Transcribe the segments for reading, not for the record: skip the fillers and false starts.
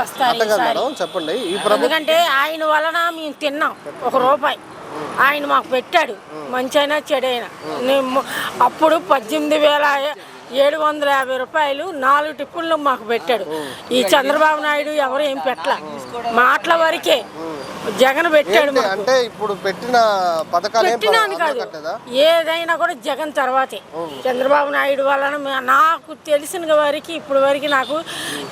వస్తారు చెప్పండి. ఎందుకంటే ఆయన వలన మేము తిన్నాం ₹1 ఆయన మాకు పెట్టాడు, మంచి అయినా చెడైనా. అప్పుడు 18,750 4 టిప్పులు మాకు పెట్టాడు. ఈ చంద్రబాబు నాయుడు ఎవరు ఏం పెట్టలే, మాటల వరకే. జగన్ పెట్టాడు. అంటే ఇప్పుడు పెట్టిన పెట్టినాను కాదు, ఏదైనా కూడా జగన్ తర్వాతే. చంద్రబాబు నాయుడు వలన నాకు తెలిసిన వరకు ఇప్పుడు వరకు నాకు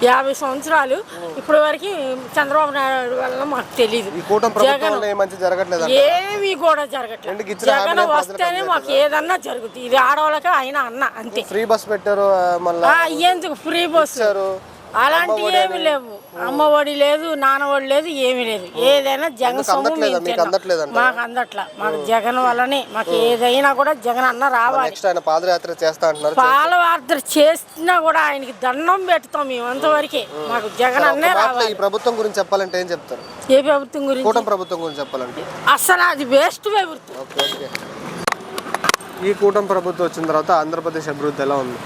50 సంవత్సరాలు, ఇప్పుడు వరకు చంద్రబాబు నాయుడు వలన మాకు తెలియదు. జగన్ ఏమీ కూడా జరగట్లేదు. జగన్ వస్తేనే మాకు ఏదన్నా జరుగుతుంది. ఇది ఆడవాళ్ళకి ఆయన అన్న అంతే. ఫ్రీ బస్ పెట్టారు, ఎందుకు ఫ్రీ బస్సు అలాంటివి ఏమి లేవు. అమ్మఒడి లేదు, నాన్నఒడి లేదు, ఏమీ లేదు. ఏదైనా జగన్ సొమ్ము మాకు అందట్లా. మాకు జగన్ వల్లనే మాకు ఏదైనా కూడా జగన్ అన్న రావాలి. పాదయాత్ర చేసినా కూడా ఆయనకి దండం పెడతాం మేము అంతవరకే. మాకు జగన్ అన్నే రావాలి. ఈ ప్రభుత్వం గురించి చెప్పాలంటే ఏం చెప్తారు? ఏ ప్రభుత్వం గురించి? కూటమి ప్రభుత్వం గురించి చెప్పాలంటే అసలు అది వేస్ట్ ప్రభుత్వం. ఈ కూటమి ప్రభుత్వం వచ్చిన తర్వాత ఆంధ్రప్రదేశ్ అభివృద్ధి ఎలా ఉంది?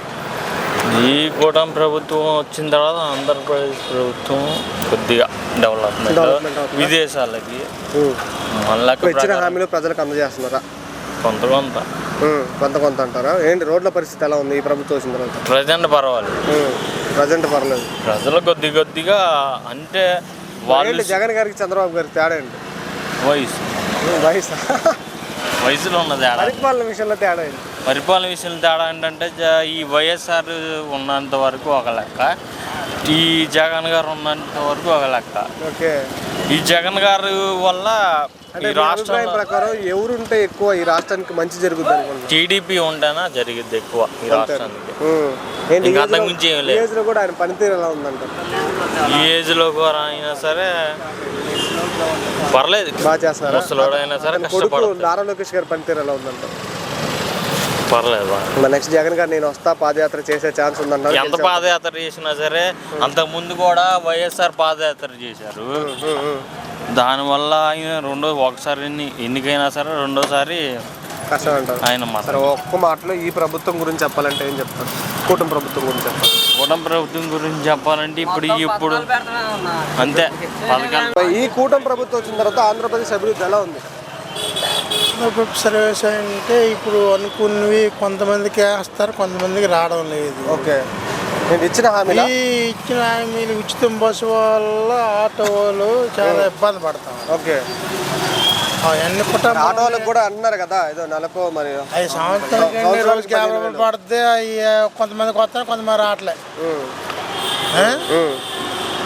ఈ కూటమి ప్రభుత్వం వచ్చిన తర్వాత ఆంధ్రప్రదేశ్ ప్రభుత్వం కొద్దిగా డెవలప్మెంట్, విదేశాలకి ఇచ్చిన హామీలు ప్రజలకు అందజేస్తున్నారా? కొంత కొంత అంటారా? ఏంటి రోడ్ల పరిస్థితి ఎలా ఉంది ఈ ప్రభుత్వం వచ్చిన తర్వాత? ప్రజెంట్ పర్వాలేదు. ప్రజలు కొద్దిగా అంటే వాళ్ళు జగన్ గారికి చంద్రబాబు గారికి తేడా ఏంటి? వయసులో ఉన్న తేడా, పరిపాలన విషయంలో తేడా ఏంటి? పరిపాలన విషయంలో తేడా ఏంటంటే ఈ వైఎస్ఆర్ ఉన్నంత వరకు ఒక లెక్క, ఈ జగన్ గారు ఉన్నంత వరకు ఒక లెక్క. ఈ జగన్ గారు వల్ల ఈ రాష్ట్రం ప్రకారం ఎవరుంటే ఎక్కువ ఈ రాష్ట్రానికి మంచి జరుగుతుంది? టీడీపీ ఉంటేనా జరిగిద్ది ఎక్కువ ఈ రాష్ట్రానికి. అంతకుమించి ఏం లేదు. ఆయన పనితీరు ఎలా ఉందంటారు? ఈ ఏజ్లో కూడా అయినా సరే పర్లేదు, బాగా చేస్తారు. ముసలోడు అయినా సరే కష్టపడతారు. నారా లోకేష్ గారి పనితీరు ఎలా ఉందంటారు? పర్లేదు. నెక్స్ట్ జగన్ గారు నేను వస్తా పాదయాత్ర చేసే ఛాన్స్ ఉందంటారు. ఎంత పాదయాత్ర చేసినా సరే అంతకు ముందు కూడా వైఎస్ఆర్ పాదయాత్ర చేశారు. దానివల్ల ఆయన ఒకసారి ఎన్నికైనా సరే రెండోసారి కష్టం అంటారు ఆయన. ఒక్క మాటలో ఈ ప్రభుత్వం గురించి చెప్పాలంటే ఏం చెప్తారు? కూటమి ప్రభుత్వం గురించి చెప్పాలి. కూటమి ప్రభుత్వం గురించి చెప్పాలంటే ఇప్పుడు అంతే పథకాలు. ఈ కూటమి ప్రభుత్వం వచ్చిన తర్వాత ఆంధ్రప్రదేశ్ అభివృద్ధి ఎలా ఉంది? సర్వీస్ అంటే ఇప్పుడు అనుకున్నవి కొంతమందికి వేస్తారు, కొంతమందికి రావడం లేదు. ఇచ్చిన హామీలు ఉచితం బస్సు వల్ల ఆటో వాళ్ళు చాలా ఇబ్బంది పడతాం. అవన్నీ ఆటోలకు కూడా అన్నారు కదా, ఏదో నెలకు మరి 5 సంవత్సరాలకి రోజుకి 50 రూపాయలు పడితే అవి కొంతమందికి వస్తాయి, కొంతమంది రావట్లే.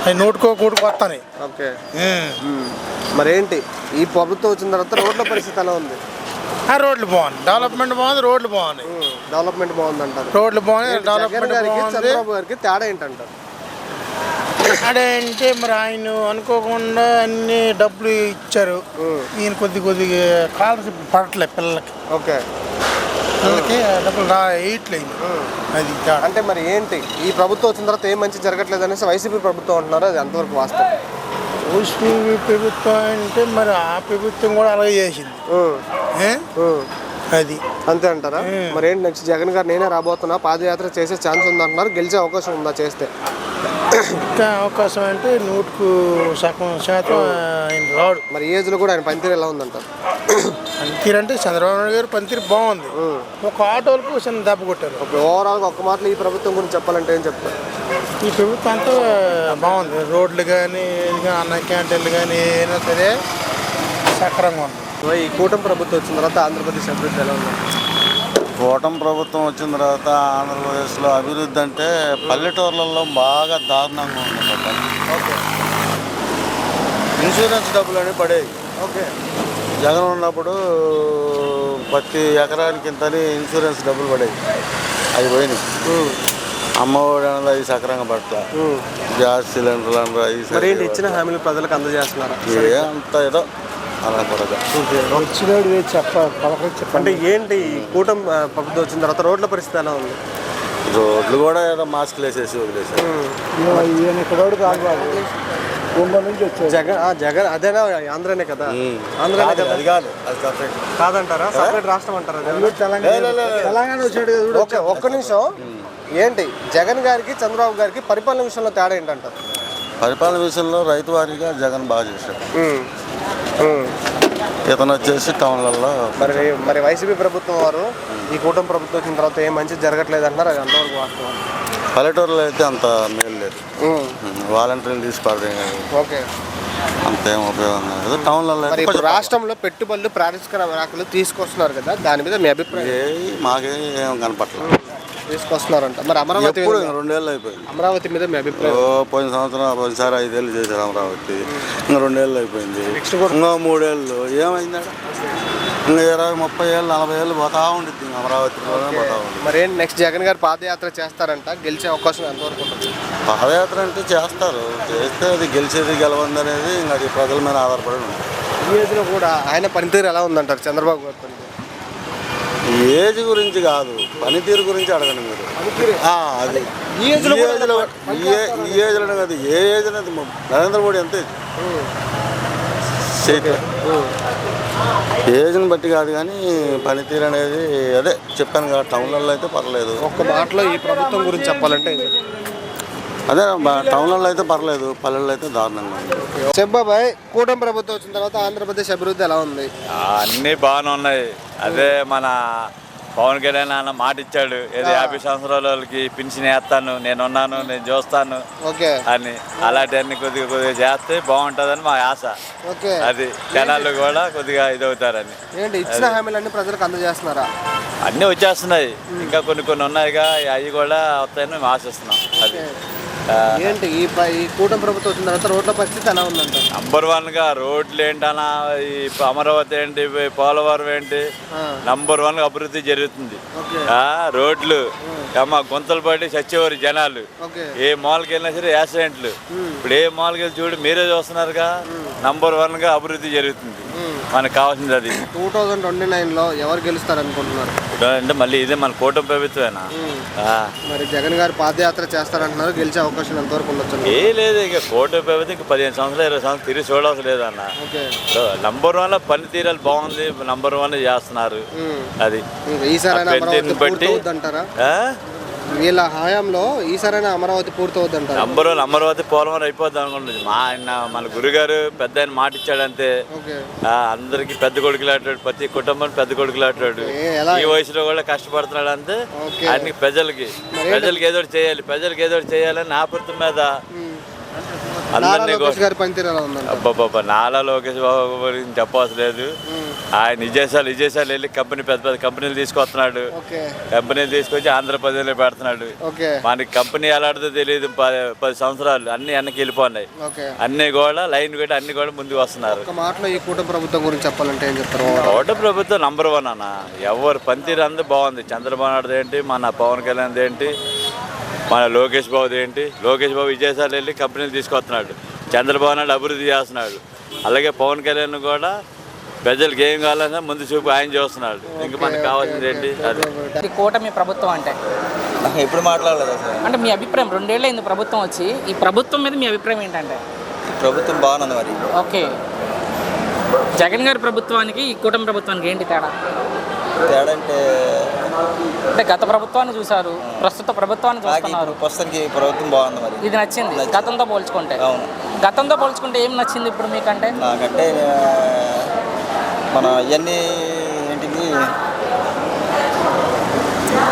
అవి నోటుకో కూడుకు వస్తాయి. మరేంటి ఈ ప్రభుత్వం వచ్చిన తర్వాత రోడ్ల పరిస్థితి ఎలా ఉంది? రోడ్లు బాగుంది, డెవలప్మెంట్ బాగుంది, రోడ్లు బాగున్నాయి. డెవలప్మెంట్ బాగుంది అంటారు. రోడ్లు బాగున్నాయి. డెవలప్మెంట్ చంద్రబాబు గారికి తేడా ఏంటంటారు? తేడా అంటే మరి ఆయన అనుకోకుండా అన్ని డబ్బులు ఇచ్చారు. ఈయన కొద్దిగా స్కాలర్షిప్ పడట్లేదు పిల్లలకి. పిల్లలకి డబ్బులు వేయట్లేదు. అది అంటే మరి ఏంటి ఈ ప్రభుత్వం వచ్చిన తర్వాత ఏం మంచి జరగట్లేదు అనేసి వైసీపీ ప్రభుత్వం అంటున్నారు, అది ఎంతవరకు వాస్తవం? వైసీపీ ప్రభుత్వం అంటే మరి ఆ ప్రభుత్వం కూడా అలాగే చేసింది. అది అంతే అంటారా? మరి ఏంటి నెక్స్ట్ జగన్ గారు నేనే రాబోతున్నా పాదయాత్ర చేసే ఛాన్స్ ఉందంటున్నారు, గెలిచే అవకాశం ఉందా చేస్తే? అవకాశం అంటే 100% ఆయన రాడు. మరి ఏజ్లో కూడా ఆయన పనితీరు ఎలా ఉందంటారు? పనితీరు అంటే చంద్రబాబు నాయుడు గారు పనితీరు బాగుంది. ఒక ఆటోలకు చిన్న దెబ్బ కొట్టారు. ఓవరాల్గా ఒక్క మాటలో ఈ ప్రభుత్వం గురించి చెప్పాలంటే ఏం చెప్తారు? ఈ ప్రభుత్వం అంతా బాగుంది. రోడ్లు కానీ అన్న క్యాంటీన్లు కానీ ఏదైనా సరే సక్రంగా ఉంది. ఈ కూటమి ప్రభుత్వం వచ్చిన తర్వాత ఆంధ్రప్రదేశ్ అభివృద్ధి ఎలా ఉంది? కూటమి ప్రభుత్వం వచ్చిన తర్వాత ఆంధ్రప్రదేశ్లో అభివృద్ధి అంటే పల్లెటూర్లలో బాగా దారుణంగా ఉంది. ఇన్సూరెన్స్ డబ్బులు అని పడేవి. జగన్ ఉన్నప్పుడు ప్రతి ఎకరానికి ఇంతని ఇన్సూరెన్స్ డబ్బులు పడేవి, అవి పోయినాయి. అమ్మఒడి అనేది అవి సక్రంగా పట్ల, గ్యాస్ సిలిండర్లు అన్నది ఇచ్చిన హామీలు ప్రజలకు అందజేస్తున్నారు. అంత ఏదో అలా పడగా అంటే ఏంటి కూటమి ప్రభుత్వం వచ్చిన తర్వాత రోడ్ల పరిస్థితి ఎలా ఉంది? రోడ్లు కూడా ఏదో మాస్కులు వేసేసి వదిలేసారు. జగన్ అదేనా ఆంధ్రనే కదా? ఆంధ్రనే కదా? అది కాదు, అది సపరేట్ కాదంటారా? సపరేట్ రాష్ట్రం అంటారా? ఒక్క నిమిషం, ఏంటి జగన్ గారికి చంద్రబాబు గారికి పరిపాలన విషయంలో తేడా ఏంటంటారు? పరిపాలన విషయంలో రైతు వారీగా జగన్ బాగా చేశాడు. ఇతను వచ్చేసి టౌన్లలో మరి వైసీపీ ప్రభుత్వం వారు ఈ కూటమి ప్రభుత్వం వచ్చిన తర్వాత ఏం మంచి జరగట్లేదు అంటున్నారు. అది అంతవరకు వాస్తవం. పల్లెటూరులో అయితే అంత మేలు లేదు. వాలంటీర్లు తీసుకోవడం ఓకే, అంతేం ఉపయోగం లేదు. టౌన్లలో మరి ఇప్పుడు రాష్ట్రంలో పెట్టుబడులు పారిశ్రామికలు తీసుకొస్తున్నారు కదా, దాని మీద మీ అభిప్రాయం? మాకేం ఏం కనపట్లేదు. తీసుకొస్తున్నారంట. మరి అమరావతి 2 ఏళ్ళు అయిపోయింది. అమరావతి మీద మీ అభిప్రాయం? పోయిన సంవత్సరం పోయినసారి 5 ఏళ్ళు చేశారు అమరావతి. ఇంకా 2 ఏళ్ళు అయిపోయింది. ఇంకా 3 ఏళ్ళు ఏమైందా? ఇంకా 20, 30 ఏళ్ళు, 40 ఏళ్ళు పోతా ఉండిద్ది అమరావతిలోనే పోతా ఉంది. మరి ఏంటి నెక్స్ట్ జగన్ గారు పాదయాత్ర చేస్తారంట, గెలిచే అవకాశం ఎంతవరకు ఉంటుంది? పాదయాత్ర అంటే చేస్తారు. చేస్తే అది గెలిచేది గెలవంది అనేది ఇంకా అది ప్రజల మీద ఆధారపడి ఉంది. ఈ ఏజ్లో కూడా ఆయన పనితీరు ఎలా ఉందంటారు చంద్రబాబు గారు పనితీరు? ఏజ్ గురించి కాదు, పనితీరు గురించి అడగండి మీరు. అది ఈ ఏజ్లో కాదు, ఏ ఏజ్ అనేది నరేంద్ర మోడీ ఎంత ఏజ్ని బట్టి కాదు కానీ పనితీరు అనేది అదే చెప్పాను కదా, టౌన్లలో అయితే పర్లేదు. ఒక్క మాటలో ఈ ప్రభుత్వం గురించి చెప్పాలంటే అదే టౌన్లలో అయితే పర్లేదు, పల్లెల్లో అయితే దారుణంగా ఉంది. చెప్పబాయ్, కూటమి ప్రభుత్వం వచ్చిన తర్వాత ఆంధ్రప్రదేశ్ అభివృద్ధి ఎలా ఉంది? అన్నీ బాగానే ఉన్నాయి. అదే మన పవన్ కళ్యాణ్ అన్న మాట ఇచ్చాడు, ఏదో 50 సంవత్సరాల వాళ్ళకి పెన్షన్ వేస్తాను, నేనున్నాను, నేను చూస్తాను అని. అలాంటివన్నీ కొద్దిగా చేస్తే బాగుంటుందని మా ఆశ. అది జనాలు కూడా కొద్దిగా ఇదవుతారని. ఇచ్చిన హామీలన్నీ ప్రజలకు అందజేస్తున్నారా? అన్నీ వచ్చేస్తున్నాయి, ఇంకా కొన్ని ఉన్నాయిగా, అవి కూడా వస్తాయని మేము ఆశిస్తున్నాం. అది ఏంటి ఈ కూటమి ప్రభుత్వం వచ్చిన తర్వాత రోడ్ల పరిస్థితి ఎలా ఉందంట? నంబర్ 1గా రోడ్లు ఏంటన్నా, ఈ అమరావతి ఏంటి, పోలవరం ఏంటి, నంబర్ 1 అభివృద్ధి జరుగుతుంది. రోడ్లు గుంతలు పడి చచ్చేవారు జనాలు, ఏ మాల్కి వెళ్ళినా సరే యాక్సిడెంట్లు. ఇప్పుడు ఏ మాల్కి వెళ్ళి చూడు, మీరే చూస్తున్నారుగా, నంబర్ 1గా అభివృద్ధి జరుగుతుంది. మనకు కావాల్సింది అది. 2029లో ఎవరు గెలుస్తారు అనుకుంటున్నారు? అంటే మళ్ళీ ఇదే మన కూటమి ప్రభుత్వమేనా? మరి జగన్ గారు పాదయాత్ర చేస్తారంటున్నారు, గెలిచే అవకాశం ఎంతవరకు ఉండొచ్చు? ఏ లేదు, ఇక కూటమి ప్రభుత్వం ఇంక 15 సంవత్సరాలు 20 సంవత్సరాలు తిరిగి చూడాల్సి లేదన్న. నంబర్ 1లో పనితీరాలు బాగుంది, నంబర్ 1 చేస్తున్నారు. అది ఈసారి బట్టి వీళ్ళ హయాంలో ఈసారైనా అమరావతి పూర్తవుద్దంట. నంబర్ 1 అమరావతి పోలవరం అయిపోద్ది అనుకుంటుంది. మన గురుగారు పెద్ద ఆయన మాట ఇచ్చాడు అంతే. అందరికి పెద్ద కొడుకులాటాడు, ప్రతి కుటుంబం పెద్ద కొడుకులాటాడు. ఈ వయసులో కూడా కష్టపడుతున్నాడు అంతే. అన్ని ప్రజలకి ఏదో చేయాలి, ప్రజలకి ఏదో చేయాలని ఆపృతం మీద అందరినీ నాలా లోకేష్ బాబు గురించి చెప్పవలసి లేదు. ఆయన విజయశాలు వెళ్ళి పెద్ద కంపెనీలు తీసుకొస్తున్నాడు. కంపెనీలు తీసుకొచ్చి ఆంధ్రప్రదేశ్లో పెడుతున్నాడు. మనకి కంపెనీ ఎలాంటిదో తెలియదు. 10 సంవత్సరాలు అన్ని వెనక్కి వెళ్ళిపోయినాయి. అన్ని కూడా లైన్ పెట్టి అన్ని కూడా ముందుకు వస్తున్నారు. ఈ కూటమి ప్రభుత్వం గురించి చెప్పాలంటే ఏం చెప్తారు? కూటమి ప్రభుత్వం నంబర్ 1 అన్న. ఎవరు పనితీరు అంతా బాగుంది. చంద్రబాబు నాయుడు ఏంటి, మన పవన్ కళ్యాణ్ ఏంటి, మన లోకేష్ బాబుది ఏంటి. లోకేష్ బాబు విజయసాలు వెళ్ళి కంపెనీలు తీసుకొస్తున్నాడు. చంద్రబాబు నాయుడు అభివృద్ధి చేస్తున్నాడు. అలాగే పవన్ కళ్యాణ్ కూడా ప్రజలకు ఏం కావాలన్నా ముందు చూపు ఆయన చూస్తున్నాడు. ఇంకా మనకు కావాల్సింది ఏంటి? అది కూటమి ప్రభుత్వం అంటే ఎప్పుడు మాట్లాడలేదు అంటే మీ అభిప్రాయం? 2 ఏళ్ళు అయింది ప్రభుత్వం వచ్చి, ఈ ప్రభుత్వం మీద మీ అభిప్రాయం ఏంటంటే? ప్రభుత్వం బాగుంది మరి. ఓకే, జగన్ గారి ప్రభుత్వానికి ఈ కూటమి ప్రభుత్వానికి ఏంటి తేడా? తేడా అంటే గత ప్రభుత్వాన్ని చూసారు, ప్రస్తుత ప్రభుత్వాన్ని చూస్తున్నారు. ప్రస్తుతానికి ప్రభుత్వం బాగుంది మరి. ఇది నచ్చింది గతంతో పోల్చుకుంటే? అవును, గతంతో పోల్చుకుంటే ఏం నచ్చింది ఇప్పుడు మీకంటే? నాకంటే మన ఇవన్నీ ఏంటికి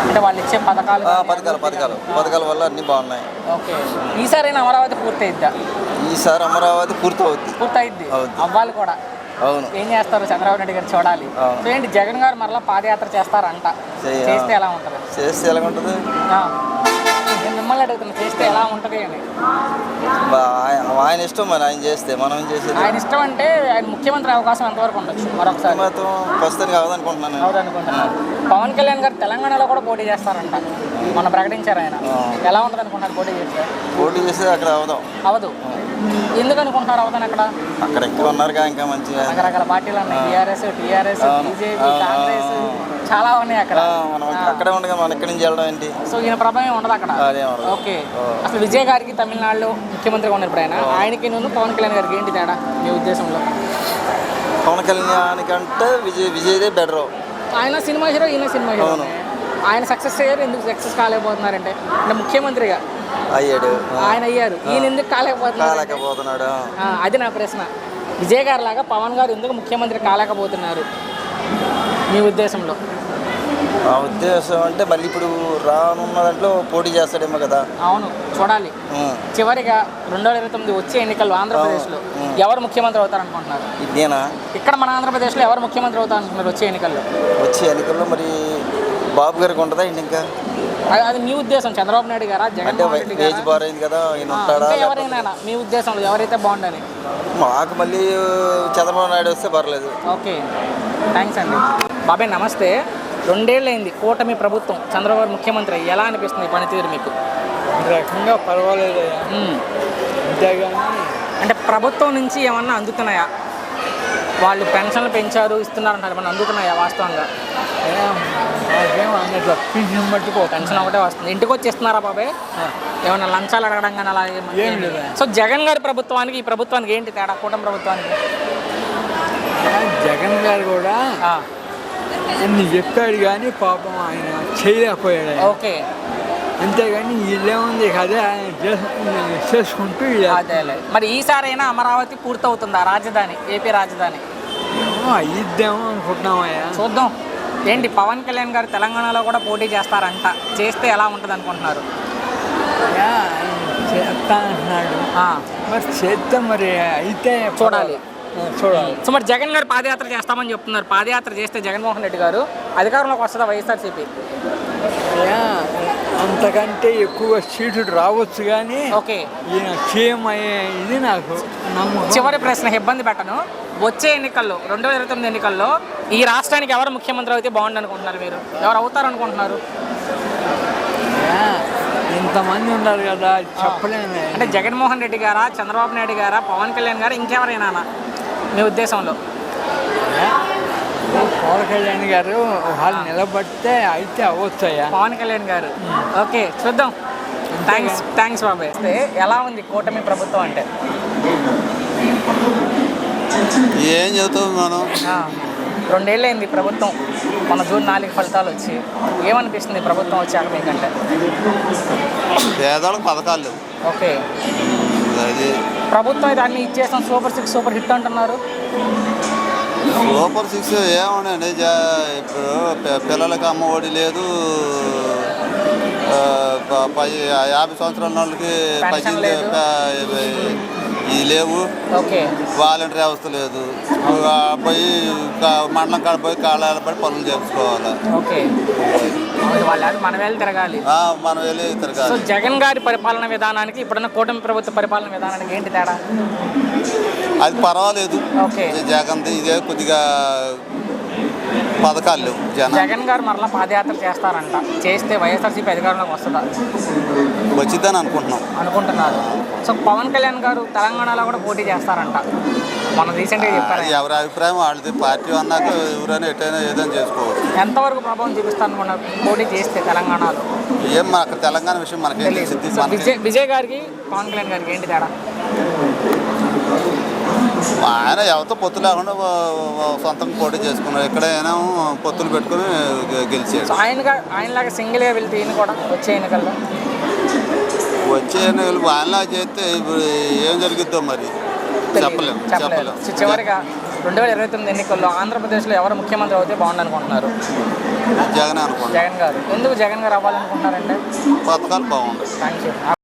అంటే వాళ్ళు ఇచ్చే పథకాల వల్ల అన్నీ బాగున్నాయి. ఓకే, ఈసారైనా అమరావతి పూర్తయిద్దా? ఈసారి అమరావతి పూర్తయిద్ది. అవ్వాలి కూడా. అవును. ఏం చేస్తారు చంద్రబాబు నాయుడు గారు చూడాలి. సో ఏంటి జగన్ గారు మరలా పాదయాత్ర చేస్తారంట, చేస్తే ఎలా ఉంటుంది? చేస్తే ఎలా ఉంటుంది? నేను మిమ్మల్ని అడుగుతున్నా, చేస్తే ఎలా ఉంటుంది అని. ఆయన ఇష్టం మరి, ఆయన చేస్తే మనం చేసేది. ఆయన ఇష్టం అంటే ఆయన ముఖ్యమంత్రి అవకాశం ఎంతవరకు ఉండొచ్చు? మరొకసారి ప్రస్తుతానికి అవదనుకుంటున్నాను. పవన్ కళ్యాణ్ గారు తెలంగాణలో కూడా పోటీ చేస్తారంట, మొన్న ప్రకటించారు ఆయన. ఎలా ఉంటుంది అనుకుంటున్నారు పోటీ చేస్తే? అక్కడ అవదు. ఎందుకు అనుకుంటున్నారు అవదని? అక్కడ ఎక్కువ ఉన్నారు ఇంకా మంచిగా రకరకాల పార్టీలు ఉన్నాయి, టీఆర్ఎస్, బీజేపీ, కాంగ్రెస్, చాలా ఉన్నాయి అక్కడ. అక్కడే ఉండగా మన ఎక్కడి నుంచి వెళ్ళడం ఏంటి? సో ఈయన ప్రభావం ఉండదు అక్కడ. ఓకే, అసలు విజయ్ గారికి తమిళనాడులో ముఖ్యమంత్రిగా ఉన్నారు ఇప్పుడు ఆయనకి నువ్వు పవన్ కళ్యాణ్ గారికి ఏంటి తేడా మీ ఉద్దేశంలో? పవన్ కళ్యాణ్ కంటే విజయ్దే బెటర్. ఆయన సినిమా హీరో, ఈయన సినిమా హీరో. ఆయన సక్సెస్ అయ్యారు, ఎందుకు సక్సెస్ కాలేకపోతున్నారంటే? అంటే ముఖ్యమంత్రిగా అయ్యాడు. ఆయన అయ్యారు, ఈయన ఎందుకు కాలేకపోతున్నాడు. అది నా ప్రశ్న. విజయ్ గారు లాగా పవన్ గారు ఎందుకు ముఖ్యమంత్రి కాలేకపోతున్నారు మీ ఉద్దేశంలో? ఆ ఉద్దేశం అంటే మళ్ళీ ఇప్పుడు రానున్న దాంట్లో పోటీ చేస్తాడేమో కదా. అవును, చూడాలి. చివరిగా 2029 వచ్చే ఎన్నికల్లో ఆంధ్రప్రదేశ్లో ఎవరు ముఖ్యమంత్రి అవుతారనుకుంటున్నారు? నేనా? ఇక్కడ మన ఆంధ్రప్రదేశ్లో ఎవరు ముఖ్యమంత్రి అవుతారనుకుంటున్నారు వచ్చే ఎన్నికల్లో? మరి బాబు గారికి ఉంటుందా ఇంకా? అది మీ ఉద్దేశం. చంద్రబాబు నాయుడు గారా, జగన్మోహన్ రెడ్డి గారా? ఏజ్ బార్ అయింది కదా, ఈయన ఉంటాడా? ఎవరైనా మీ ఉద్దేశంలో ఎవరైతే బాగుండని? మాకు మళ్ళీ చంద్రబాబు నాయుడు వస్తే పర్లేదు. ఓకే, థ్యాంక్స్ అండి. బాబాయ్ నమస్తే. 2 ఏళ్ళైంది కూటమి ప్రభుత్వం, చంద్రబాబు ముఖ్యమంత్రి. ఎలా అనిపిస్తుంది పనితీరు మీకు? రకంగా పర్వాలేదు. అంతేగాని అంటే ప్రభుత్వం నుంచి ఏమన్నా అందుతున్నాయా? వాళ్ళు పెన్షన్లు పెంచారు, ఇస్తున్నారంటారు, ఏమన్నా అందుతున్నాయా వాస్తవంగా? నాకేం అన్నట్లు పింఛన్ మట్టుకు పెన్షన్ ఒకటే వస్తుంది. ఇంటికి వచ్చి ఇస్తున్నారా బాబాయ్? ఏమన్నా లంచాలు అడగడం కానీ అలా ఏం లేదు. సో జగన్ గారి ప్రభుత్వానికి ఈ ప్రభుత్వానికి ఏంటి తేడా, కూటమి ప్రభుత్వానికి? జగన్ గారు కూడా అన్ని చెప్పాడు కానీ పాపం ఆయన చేయలేకపోయాడు. ఓకే, అంతేగాని వీళ్ళేముంది కదా చేసుకుంటూ అదేలే. మరి ఈసారైనా అమరావతి పూర్తవుతుందా, రాజధాని, ఏపీ రాజధాని? ఇద్దాము అనుకుంటున్నామయ్యా, చూద్దాం. ఏంటి పవన్ కళ్యాణ్ గారు తెలంగాణలో కూడా పోటీ చేస్తారంట, చేస్తే ఎలా ఉంటుంది అనుకుంటున్నారు? చేస్తా అంటున్నాడు. మరి చేద్దాం, మరి అయితే చూడాలి. చూడాలి. సో మరి జగన్ గారు పాదయాత్ర చేస్తామని చెప్తున్నారు. పాదయాత్ర చేస్తే జగన్మోహన్ రెడ్డి గారు అధికారంలోకి వస్తుందా వైఎస్ఆర్సీపీ? అంతకంటే ఎక్కువ సీట్లు రావచ్చు కానీ ఓకే, ఈయన సీఎం అయ్యే ఇది నాకు నమ్మకం. చివరి ప్రశ్న, ఇబ్బంది పెట్టను. వచ్చే ఎన్నికల్లో 2029 ఎన్నికల్లో ఈ రాష్ట్రానికి ఎవరు ముఖ్యమంత్రి అయితే బాగుండు అనుకుంటున్నారు మీరు? ఎవరు అవుతారు అనుకుంటున్నారు? ఇంతమంది ఉన్నారు కదా, చెప్పలేము. అంటే జగన్మోహన్ రెడ్డి గారా, చంద్రబాబు నాయుడు గారా, పవన్ కళ్యాణ్ గారా, ఇంకెవరైనా మీ ఉద్దేశంలో? పవన్ కళ్యాణ్ గారు వాళ్ళు నిలబడితే అయితే అవచ్చాయా? పవన్ కళ్యాణ్ గారు. ఓకే, చూద్దాం. థ్యాంక్స్ బాబాయ్. ఎలా ఉంది కూటమి ప్రభుత్వం అంటే? ఏం చెబుతాం మనం? 2 ఏళ్ళైంది ప్రభుత్వం, మన జూన్ 4 ఫలితాలు వచ్చి. ఏమనిపిస్తుంది ప్రభుత్వం వచ్చాక మీకంటే? పేదవాళ్ళకి పథకాలు లేవు. ఓకే, అది ప్రభుత్వం అయితే అన్ని ఇచ్చేస్తాం, సూపర్ 6 సూపర్ హిట్ అంటున్నారు. సూపర్ 6 ఏమన్నాయండి, ఇప్పుడు పిల్లలకి అమ్మ ఒడి లేదు, 50 సంవత్సరాల వాళ్ళకి 18 ఇవి లేవు. ఓకే, వాలంటీర్ వ్యవస్థ లేదు. పోయి మండలం కాడ పోయి కాళ్ళ పడి పనులు చేయించుకోవాలి. ఓకే, వాళ్ళు మనం వెళ్ళి తిరగాలి. మనం వెళ్ళి తిరగాలి. సో జగన్ గారి పరిపాలన విధానానికి ఇప్పుడున్న కూటమి ప్రభుత్వ పరిపాలన విధానానికి ఏంటి తేడా? అది పర్వాలేదు. ఓకే, జగన్ది ఇదే కొద్దిగా పథకాలు లేవు. జగన్ గారు మరలా పాదయాత్ర చేస్తారంట, చేస్తే వైఎస్ఆర్సీపీ అధికారంలోకి వస్తుందా? వచ్చిద్దని అనుకుంటున్నారు. సో పవన్ కళ్యాణ్ గారు తెలంగాణలో కూడా పోటీ చేస్తారంట, మనం రీసెంట్గా చెప్పారు. ఎవరి అభిప్రాయం వాళ్ళది. పార్టీ అన్నాక ఎవరైనా ఎటైనా ఏదైనా చేసుకోవచ్చు. ఎంతవరకు ప్రభావం చూపిస్తారనుకున్నారు పోటీ చేస్తే తెలంగాణలో? ఏం అక్కడ తెలంగాణ విషయం మనకేం తెలిసింది. విజయ్ గారికి పవన్ కళ్యాణ్ గారికి ఏంటి తేడా? ఆయన ఎవరితో పొత్తు లేకుండా సొంతంగా పోటీ చేసుకున్నారు. ఎక్కడైనా పొత్తులు పెట్టుకుని గెలిచాడు. ఆయనలాగా సింగిల్గా వెళ్తే ఈయన కూడా వచ్చే ఎన్నికల్లో ఆయనలా చేస్తే ఇప్పుడు ఏం జరుగుద్దో మరి చెప్పలేము. చివరిగా 2029 ఎన్నికల్లో ఆంధ్రప్రదేశ్లో ఎవరు ముఖ్యమంత్రి అవుతే బాగుండు అనుకుంటున్నారు? జగన్ అనుకుంటున్నారు. జగన్ గారు. ఎందుకు జగన్ గారు అవ్వాలనుకుంటున్నారంటే? పథకాలు బాగుంటాయి. Thank you.